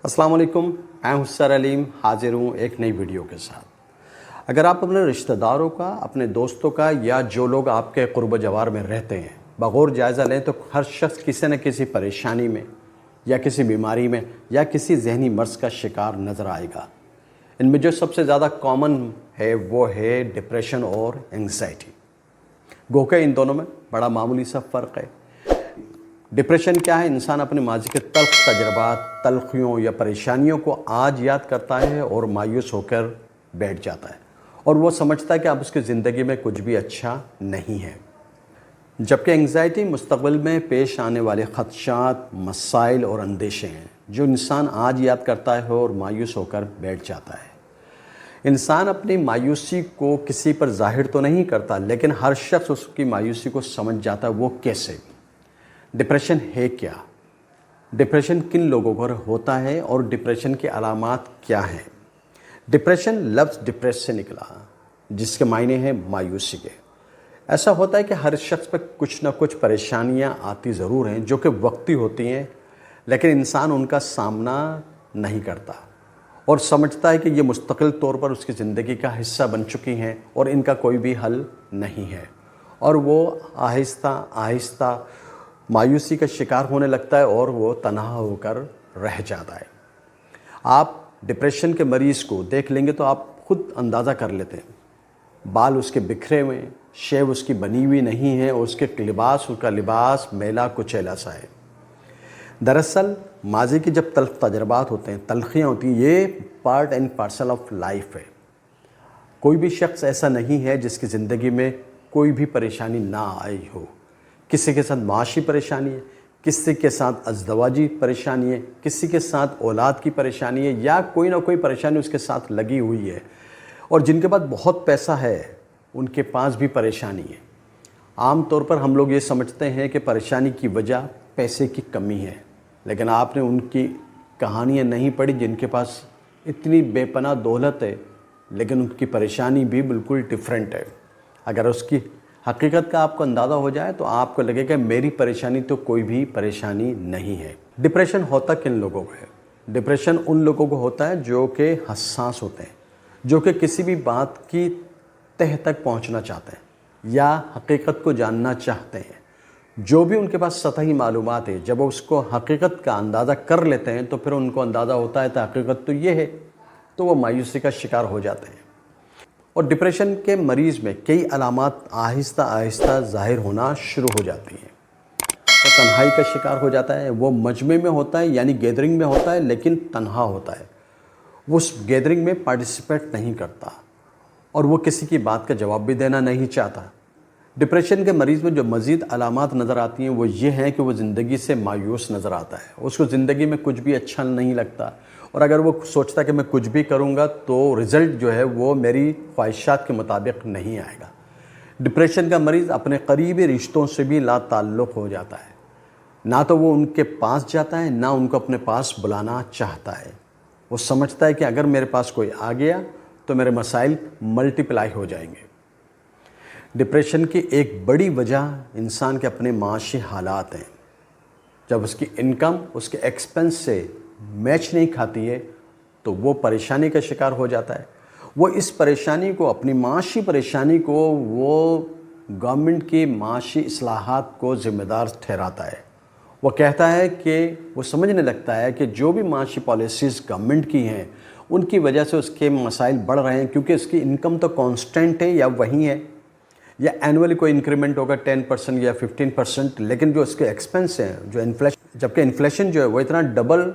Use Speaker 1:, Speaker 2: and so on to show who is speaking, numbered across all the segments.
Speaker 1: अस्सलाम वालेकुम, मैं हुस्सर अलीम हाजिर हूँ एक नई वीडियो के साथ। अगर आप अपने रिश्तेदारों का, अपने दोस्तों का या जो लोग आपके क़ुर्ब जवार में रहते हैं बग़ौर जायज़ा लें तो हर शख्स किसी न किसी परेशानी में या किसी बीमारी में या किसी जहनी मर्ज़ का शिकार नज़र आएगा। इनमें जो सबसे ज़्यादा कॉमन है वो है डिप्रेशन और एंग्ज़ायटी। गो के इन दोनों में बड़ा मामूली सा फ़र्क है। डिप्रेशन क्या है? इंसान अपने माजी के तल्ख़ तजर्बात, तलख़ियों या परेशानियों को आज याद करता है और मायूस होकर बैठ जाता है और वो समझता है कि अब उसकी ज़िंदगी में कुछ भी अच्छा नहीं है। जबकि एंग्ज़ायटी मुस्तक़बिल में पेश आने वाले ख़दशात, मसाइल और अंदेशे हैं जो इंसान आज याद करता है और मायूस होकर बैठ जाता है। इंसान अपनी मायूसी को किसी पर ज़ाहिर तो नहीं करता, लेकिन हर शख्स उसकी मायूसी को समझ जाता है। वो कैसे? डिप्रेशन है क्या? डिप्रेशन किन लोगों को होता है और डिप्रेशन की अलामात क्या हैं? डिप्रेशन लफ्ज़ डिप्रेस से निकला, जिसके मायने हैं मायूसी के। ऐसा होता है कि हर शख्स पर कुछ ना कुछ परेशानियां आती ज़रूर हैं जो कि वक्ती होती हैं, लेकिन इंसान उनका सामना नहीं करता और समझता है कि ये मुस्तकिल तौर पर उसकी ज़िंदगी का हिस्सा बन चुकी हैं और इनका कोई भी हल नहीं है, और वो आहिस्ता आहिस्ता मायूसी का शिकार होने लगता है और वो तन्हा होकर रह जाता है। आप डिप्रेशन के मरीज़ को देख लेंगे तो आप खुद अंदाज़ा कर लेते हैं। बाल उसके बिखरे हुए, शेव उसकी बनी हुई नहीं है और उसका लिबास मैला कुचैला सा है। दरअसल माजी की जब तल्ख़ तजर्बात होते हैं, तलख़ियाँ होती हैं, ये part and parcel of life है। कोई भी शख्स ऐसा नहीं है जिसकी ज़िंदगी में कोई भी परेशानी ना आई हो। किसी के साथ माशी परेशानी है, किसी के साथ अज़दवाजी परेशानी है, किसी के साथ औलाद की परेशानी है, या कोई ना कोई परेशानी उसके साथ लगी हुई है। और जिनके पास बहुत पैसा है उनके पास भी परेशानी है। आम तौर पर हम लोग ये समझते हैं कि परेशानी की वजह पैसे की कमी है, लेकिन आपने उनकी कहानियाँ नहीं पढ़ी जिनके पास इतनी बेपनाह दौलत है लेकिन उनकी परेशानी भी बिल्कुल डिफरेंट है। अगर उसकी हकीकत का आपको अंदाज़ा हो जाए तो आपको लगेगा मेरी परेशानी तो कोई भी परेशानी नहीं है। डिप्रेशन होता किन लोगों को है? डिप्रेशन उन लोगों को होता है जो कि हसास होते हैं, जो कि किसी भी बात की तह तक पहुंचना चाहते हैं या हकीकत को जानना चाहते हैं। जो भी उनके पास सतही मालूमात है, जब वो उसको हकीकत का अंदाज़ा कर लेते हैं तो फिर उनको अंदाज़ा होता है तो हकीकत तो ये है, तो वो मायूसी का शिकार हो जाते हैं। और डिप्रेशन के मरीज़ में कई अलामात आहिस्ता आहिस्ता ज़ाहिर होना शुरू हो जाती हैं। वो तन्हाई का शिकार हो जाता है, वो मजमे में होता है यानी गैदरिंग में होता है लेकिन तन्हा होता है। वो उस गैदरिंग में पार्टिसिपेट नहीं करता और वो किसी की बात का जवाब भी देना नहीं चाहता। डिप्रेशन के मरीज़ में जो मज़ीद अलामात नज़र आती हैं वो ये हैं कि वो ज़िंदगी से मायूस नज़र आता है, उसको ज़िंदगी में कुछ भी अच्छा नहीं लगता, और अगर वो सोचता है कि मैं कुछ भी करूँगा तो रिज़ल्ट जो है वो मेरी ख्वाहिशात के मुताबिक नहीं आएगा। डिप्रेशन का मरीज़ अपने करीबी रिश्तों से भी लाताल्लुक़ हो जाता है। ना तो वो उनके पास जाता है, ना उनको अपने पास बुलाना चाहता है। वो समझता है कि अगर मेरे पास कोई आ गया तो मेरे मसाइल मल्टीप्लाई हो जाएंगे। डिप्रेशन की एक बड़ी वजह इंसान के अपने माशी हालात हैं। जब उसकी इनकम उसके एक्सपेंस से मैच नहीं खाती है तो वो परेशानी का शिकार हो जाता है। वो इस परेशानी को, अपनी माशी परेशानी को, वो गवर्नमेंट की माशी इस्लाहात को ज़िम्मेदार ठहराता है। वो कहता है कि वो समझने लगता है कि जो भी माशी पॉलिसीज़ गवर्नमेंट की हैं उनकी वजह से उसके मसाइल बढ़ रहे हैं, क्योंकि उसकी इनकम तो कांस्टेंट है या वही है, या एनुअली कोई इंक्रीमेंट होगा 10% या 15%, लेकिन जो उसके एक्सपेंस हैं, जो इन्फ्लेशन, जबकि इन्फ्लेशन जो है वो इतना डबल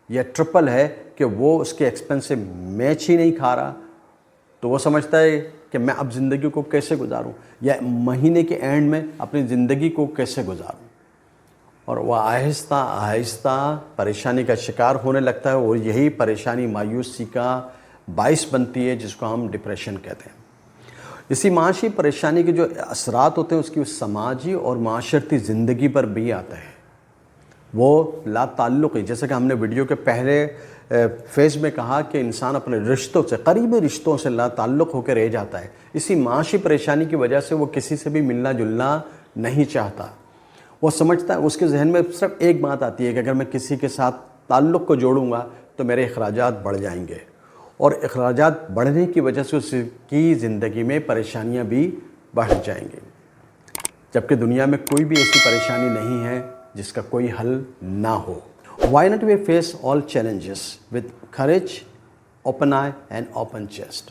Speaker 1: या ट्रिपल है कि वो उसके एक्सपेंस से मैच ही नहीं खा रहा, तो वो समझता है कि मैं अब ज़िंदगी को कैसे गुजारूं या महीने के एंड में अपनी ज़िंदगी को कैसे गुजारूं, और वह आहिस्ता आहिस्ता परेशानी का शिकार होने लगता है और यही परेशानी मायूसी का बाइस बनती है, जिसको हम डिप्रेशन कहते हैं। इसी माशी परेशानी के जो असरात होते हैं उसकी समाजी और माशरती ज़िंदगी पर भी आता है। वो लाताल्लुक़ी, जैसे कि हमने वीडियो के पहले फेज़ में कहा कि इंसान अपने रिश्तों से, करीबी रिश्तों से लाताल्लुक़ होकर रह जाता है। इसी माशी परेशानी की वजह से वो किसी से भी मिलना जुलना नहीं चाहता। वो समझता है, उसके जहन में सिर्फ एक बात आती है कि अगर मैं किसी के साथ ताल्लुक़ को जोड़ूंगा تو میرے اخراجات بڑھ جائیں گے، اور اخراجات بڑھنے کی وجہ سے اس کی زندگی میں پریشانیاں بھی بڑھ جائیں گی، جبکہ دنیا میں کوئی بھی ایسی پریشانی نہیں ہے جس کا کوئی حل نہ ہو۔ Why not we face all challenges with courage, open eye and open chest?